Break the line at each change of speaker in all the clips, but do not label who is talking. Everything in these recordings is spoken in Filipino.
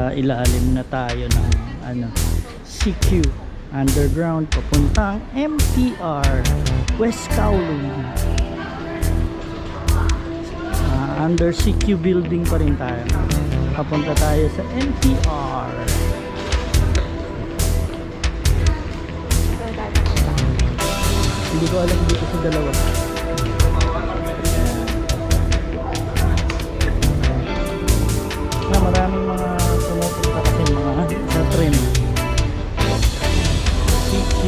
nasa ilalim na tayo ng CQ underground papuntang MTR West Kowloon. Under CQ building pa rin tayo, papunta tayo sa MTR. Hindi ko alam dito sa dalawa. Maraming mga pumupunta kasi mga sa train. CQ.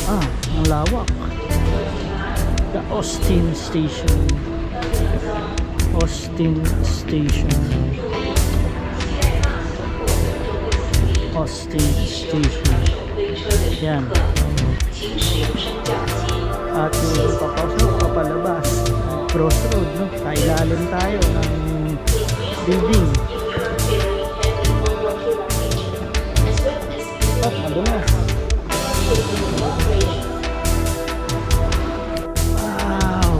Ang lawak. The Austin Station. Austin Station. Austin Station. Yan. At yung papalabas, crossroad, no? Sa ilalim tayo ng building. Madulas. Wow,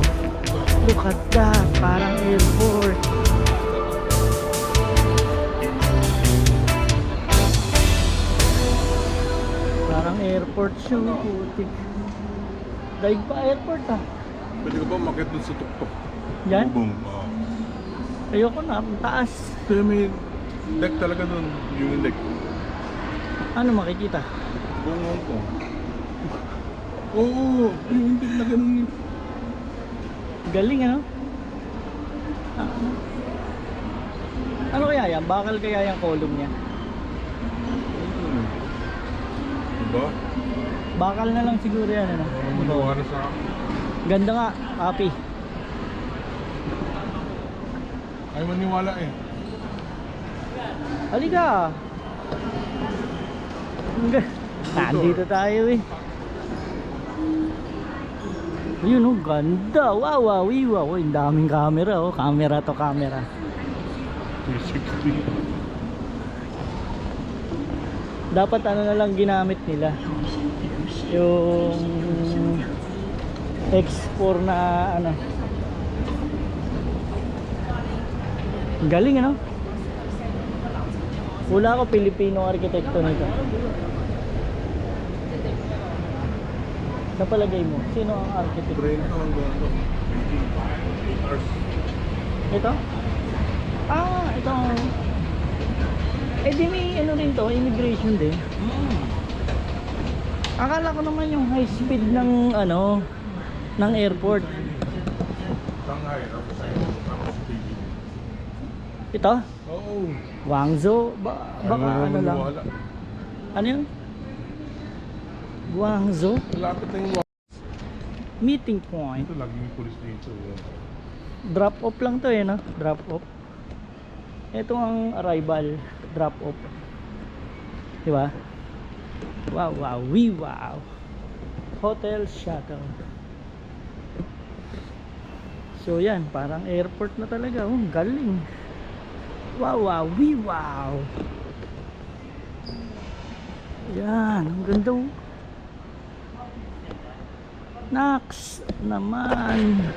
look at that, parang airport. Parang airport siya, putik. Daig pa airport
Pwede ka ba makit dun sa tuktok?
Yan?
Bubong.
Ayoko na, ang taas.
Pero may deck talaga dun, yung deck.
Ano makikita?
Buong Hong Kong. Oo, yung deck na ganun.
Galing ano kaya yan? Bakal kaya yung column niya?
Diba?
Bakal na lang siguro yan
Magawa na sa
ganda nga, copy.
ay maniwala eh.
Halika. Nandito tayo eh. Yun ganda. Wow. Ang daming camera camera to camera.
360.
Dapat na lang ginamit nila. Yung X4 na galing wala ko Pilipino arkitekto nito. Sa palagay mo, sino ang arkitekto?
Brain hanggang 18 hours.
Ito? Ito. Di may rin to, immigration din. Akala ko naman yung high speed ng ng airport.
Shanghai, tapos TV.
Ito?
Oo.
Guangzhou? Baka lang. Ano yun? Guangzhou?
Lapit na yung
Meeting point.
ito, laging police dito.
Drop off lang to drop off. Ito ang arrival, drop off. Diba? Wow. Hotel shuttle. So yan, parang airport na talaga. Galing. Wow. Yan, ang ganda. Next naman.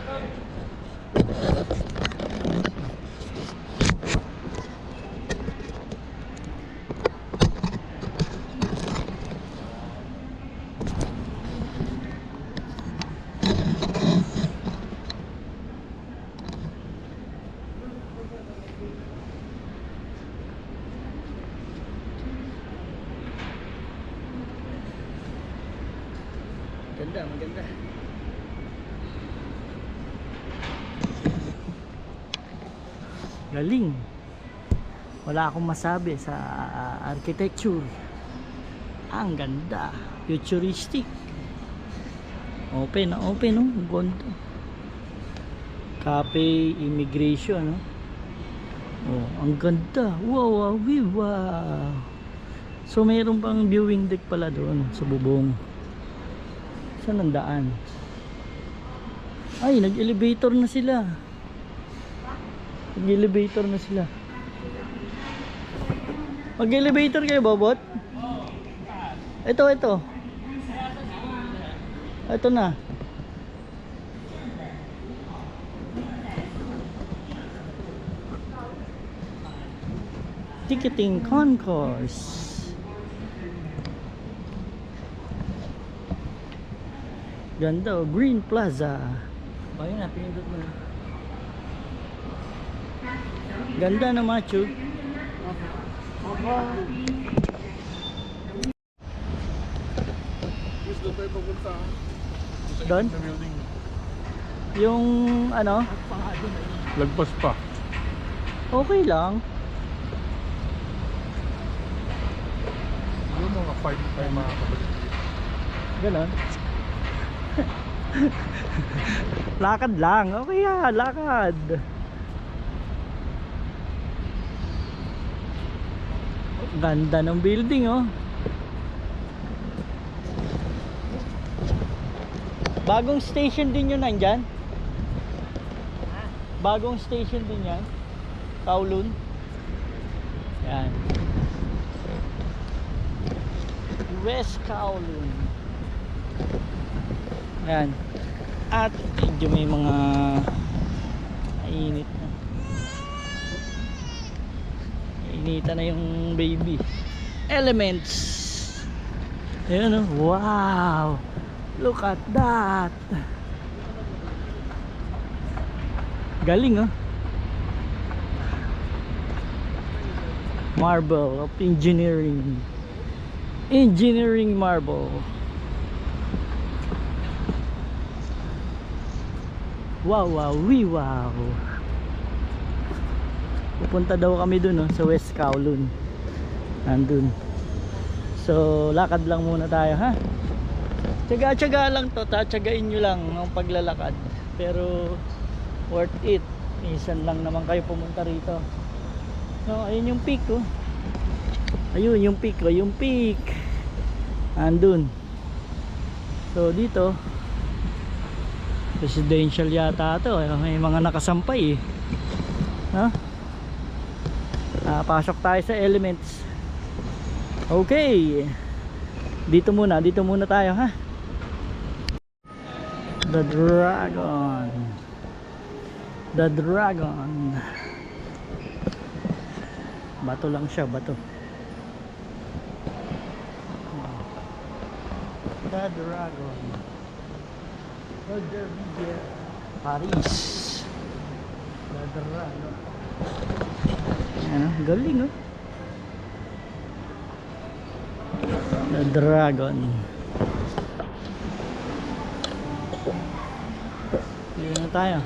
Maganda. Galing. Wala akong masabi sa architecture. Ang ganda. Futuristic. Open. Gondo. Cafe immigration. Ang ganda. Wow. So mayroon pang viewing deck pala doon sa bubong. Saan ang daan? Ay, nag-elevator na sila. Mag-elevator kayo, Bobot? Ito. Ito na. ticketing concourse. Ganda, oh, Green Plaza. Ayun na, pinindot mo na. Ganda na, Machu.
Yes, doon tayo papunta.
Doon?
Sa building.
Yung ano,
Lagpas pa.
okay lang.
Yung mga 5 tayo makakabalik.
Ganon. Lakad lang. Okay yan, lakad. Ganda ng building, oh. Bagong station din yun nandyan? Bagong station din yan? Kowloon? Yan. West Kowloon. Ayan. At medyo may mga mainit na. Inita na yung baby. Elements. Ayan, oh. Wow. Look at that. Galing, oh. Marble of engineering. Engineering marble. Wow, wow, wee, wow. Pupunta daw kami dun, oh, sa West Kowloon. Nandun. So, lakad lang muna tayo, ha? Tsaga-tsaga lang to, tatsagain nyo lang ang paglalakad. Pero worth it. Minsan lang naman kayo pumunta rito. So, ayun yung peak, oh. Ayun yung peak, oh, yung peak. Andun. So, dito residential yata to. May mga nakasampay, eh. Ha? Pasok tayo sa Elements. Okay. Dito muna tayo, ha? The Dragon. The Dragon. Bato lang siya, bato. The Dragon. Paris. The Dragon. Ano, galing, oh. The Dragon. Dito na tayo.